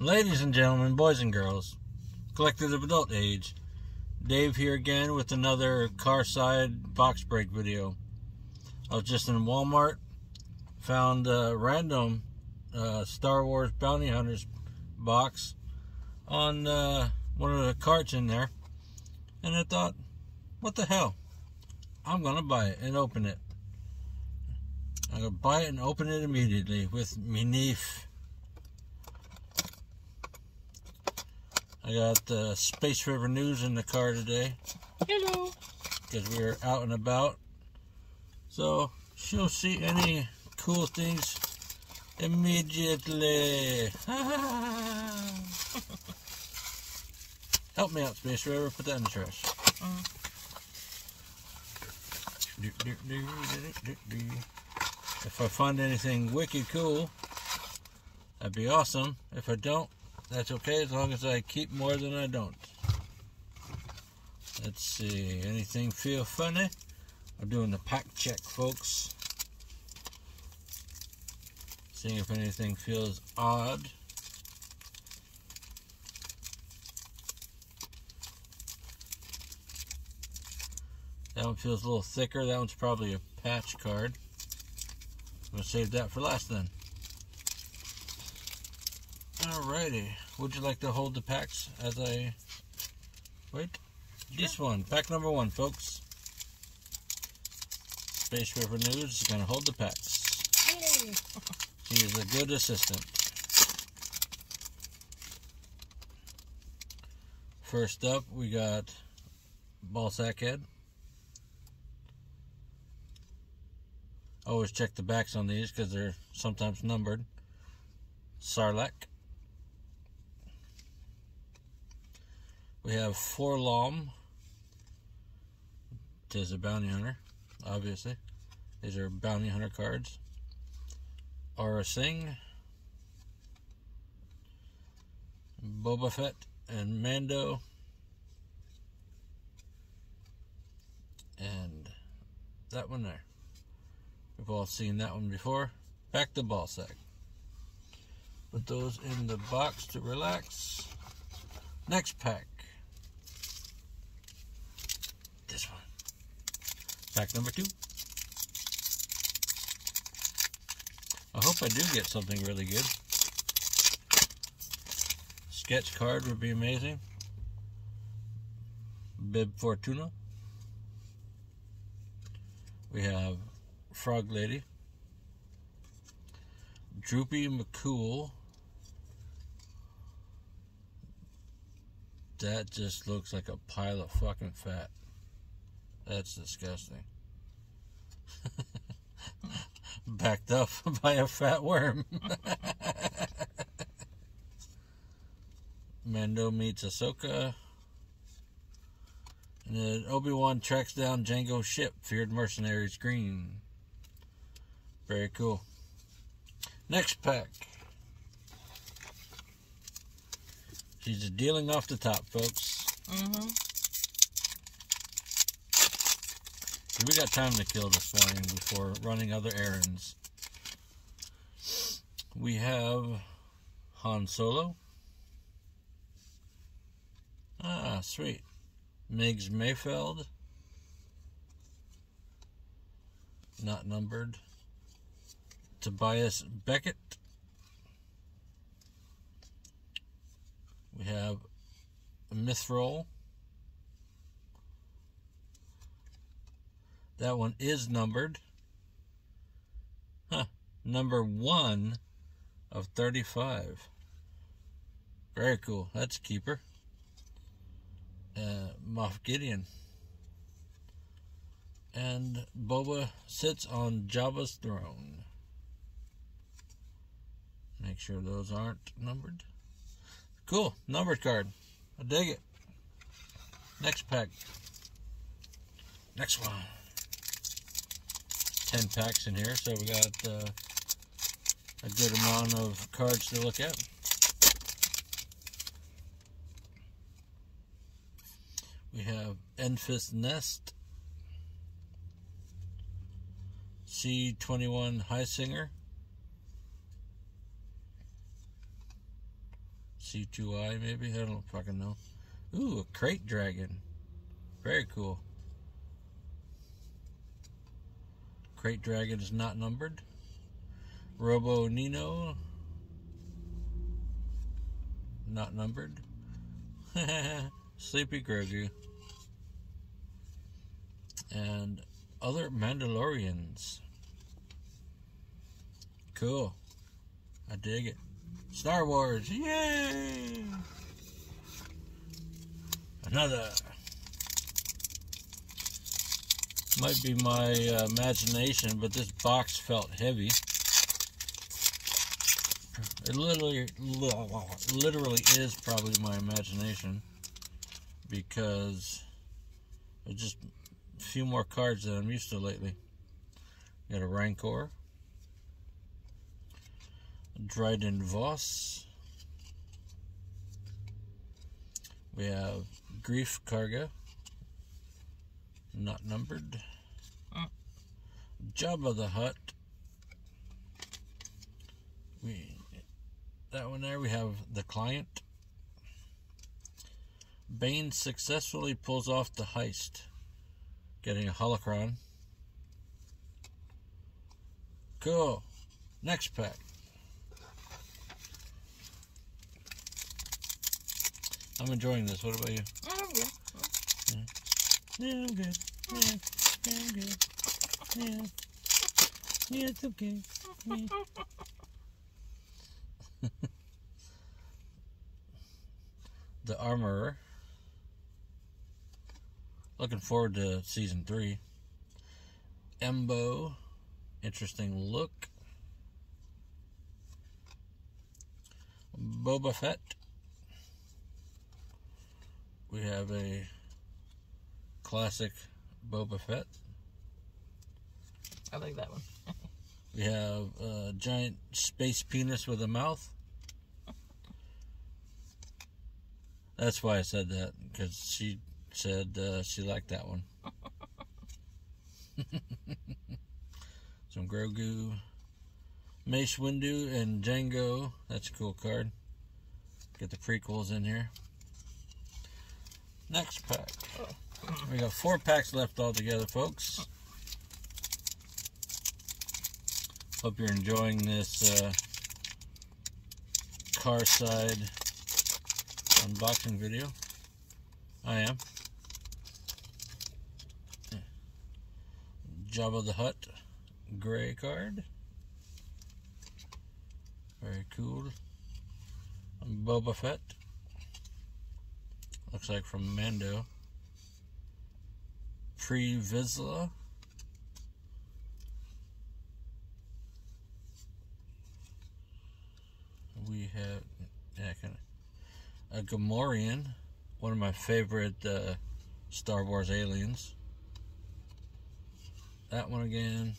Ladies and gentlemen, boys and girls, collectors of adult age, Dave here again with another car side box break video. I was just in Walmart, found a random Star Wars Bounty Hunters box on one of the carts in there, and I thought, what the hell? I'm gonna buy it and open it. I'm gonna buy it and open it immediately with me knife. I got Space River News in the car today. Hello. Because we're out and about. So she'll see any cool things immediately. Help me out, Space River. Put that in the trash. If I find anything wicked cool, that'd be awesome. If I don't, that's okay, as long as I keep more than I don't. Let's see, anything feel funny? I'm doing the pack check, folks. Seeing if anything feels odd. That one feels a little thicker. That one's probably a patch card. I'm going to save that for last then. Alrighty, would you like to hold the packs as I wait? Sure. This one, pack number 1, folks. Space River News is going to hold the packs. Hey. She is a good assistant. First up, we got Ballsack Head. Always check the backs on these because they're sometimes numbered. Sarlacc. We have Forlom. It is a bounty hunter, obviously. These are bounty hunter cards. Aurra Sing, Boba Fett, and Mando. And that one there. We've all seen that one before. Back to Ballsack. Put those in the box to relax. Next pack. This one. Pack number 2. I hope I do get something really good. Sketch card would be amazing. Bib Fortuna. We have Frog Lady. Droopy McCool. That just looks like a pile of fucking fat. That's disgusting. Backed up by a fat worm. Mando meets Ahsoka. And then Obi-Wan tracks down Jango's ship, feared mercenaries green. Very cool. Next pack. She's just dealing off the top, folks. We got time to kill this morning before running other errands. We have Han Solo. Ah, sweet. Miggs Mayfeld. Not numbered. Tobias Beckett. We have Mithril. That one is numbered. Huh. Number 1 of 35. Very cool. That's a keeper. Moff Gideon. And Boba sits on Jabba's throne. Make sure those aren't numbered. Cool. Numbered card. I dig it. Next pack. Next one. 10 packs in here, so we got a good amount of cards to look at. We have Enfys Nest, C21 Highsinger, C2I maybe? I don't fucking know. Ooh, a crate dragon. Very cool. Crate dragon is not numbered. Robo Nino. Not numbered. Sleepy Grogu. And other Mandalorians. Cool. I dig it. Star Wars. Yay! Another. Might be my imagination, but this box felt heavy. It literally is probably my imagination, because there's just a few more cards that I'm used to lately. We got a Rancor, a Dryden Voss, we have Grief Karga, not numbered, Jabba the Hutt. That one there, we have the Client. Bane successfully pulls off the heist, getting a holocron. Cool. Next pack. I'm enjoying this. What about you? I'm good. Yeah, I'm good. Yeah, I'm good. Yeah. Yeah, it's okay. Yeah. The Armorer. Looking forward to season 3. Embo. Interesting look. Boba Fett. We have a classic Boba Fett. I like that one. We have a giant space penis with a mouth. That's why I said that, because she said she liked that one. Some Grogu, Mace Windu, and Jango. That's a cool card. Get the prequels in here. Next pack. We got 4 packs left altogether, folks. Hope you're enjoying this car side unboxing video. I am. Jabba the Hutt gray card. Very cool. Boba Fett. Looks like from Mando. Pre Vizsla. We have a Gamorrean, one of my favorite Star Wars aliens. That one again.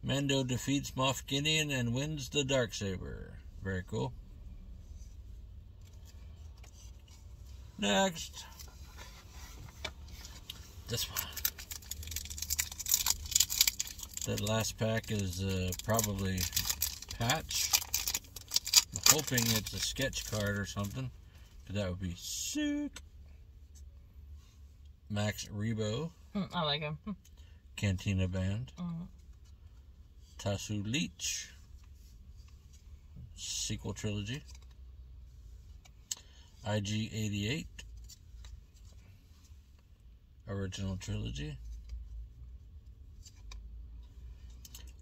Mando defeats Moff Gideon and wins the Darksaber. Very cool. Next. This one. That last pack is probably Patch. I'm hoping it's a sketch card or something, but that would be sick. Max Rebo. I like him. Cantina Band. Tasu Leech. Sequel trilogy. IG-88. Original trilogy.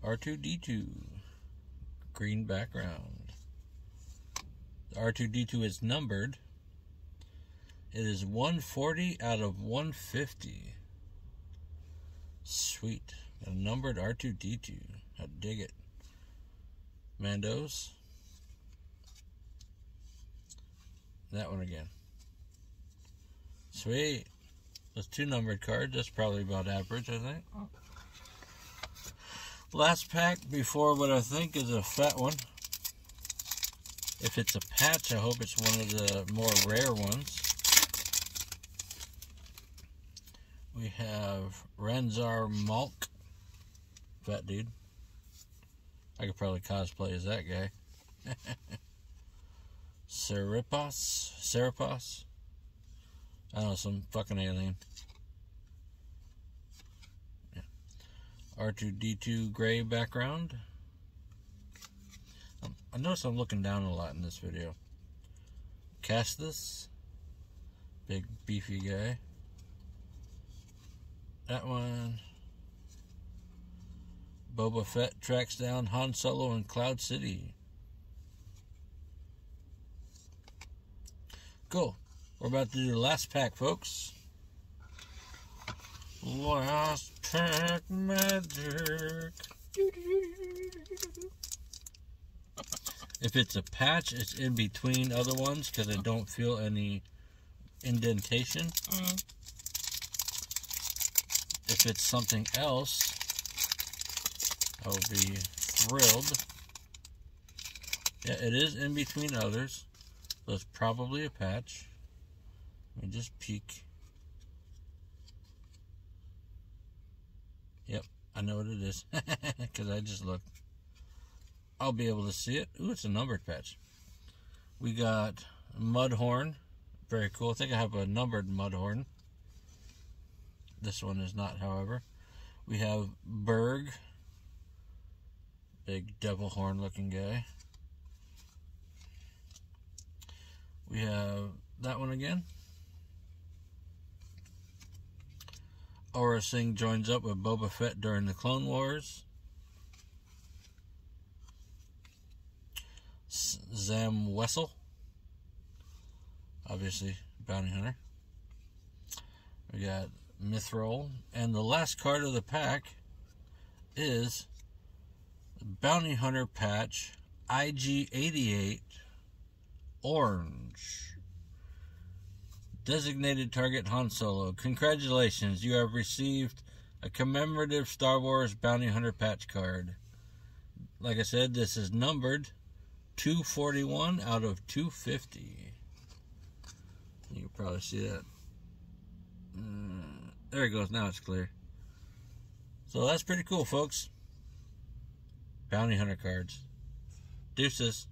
R2-D2. Green background. The R2-D2 is numbered. It is 140 out of 150. Sweet. A numbered R2-D2. I dig it. Mandos. That one again. Sweet. Those 2 numbered cards. That's probably about average, I think. Last pack before what I think is a fat one. If it's a patch, I hope it's one of the more rare ones. We have Ranzar Malk. Fat dude. I could probably cosplay as that guy. Serapis? I don't know, some fucking alien. Yeah. R2-D2 gray background. I notice I'm looking down a lot in this video. Castus. Big beefy guy. That one. Boba Fett tracks down Han Solo in Cloud City. Cool. We're about to do the last pack, folks. Last pack magic. If it's a patch, it's in between other ones because I don't feel any indentation. If it's something else, I'll be thrilled. Yeah, it is in between others, so it's probably a patch. Let me just peek. Yep, I know what it is because I just looked. I'll be able to see it. Ooh, it's a numbered patch. We got Mudhorn. Very cool. I think I have a numbered Mudhorn. This one is not, however. We have Berg. Big devil horn looking guy. We have that one again. Aurra Sing joins up with Boba Fett during the Clone Wars. Zam Wessel. Obviously, Bounty Hunter. We got Mithril. And the last card of the pack is Bounty Hunter patch IG-88 Orange. Designated target Han Solo. Congratulations, you have received a commemorative Star Wars Bounty Hunter patch card. Like I said, this is numbered 241 out of 250. You can probably see that. There it goes. Now it's clear. So that's pretty cool, folks. Bounty Hunter cards. Deuces.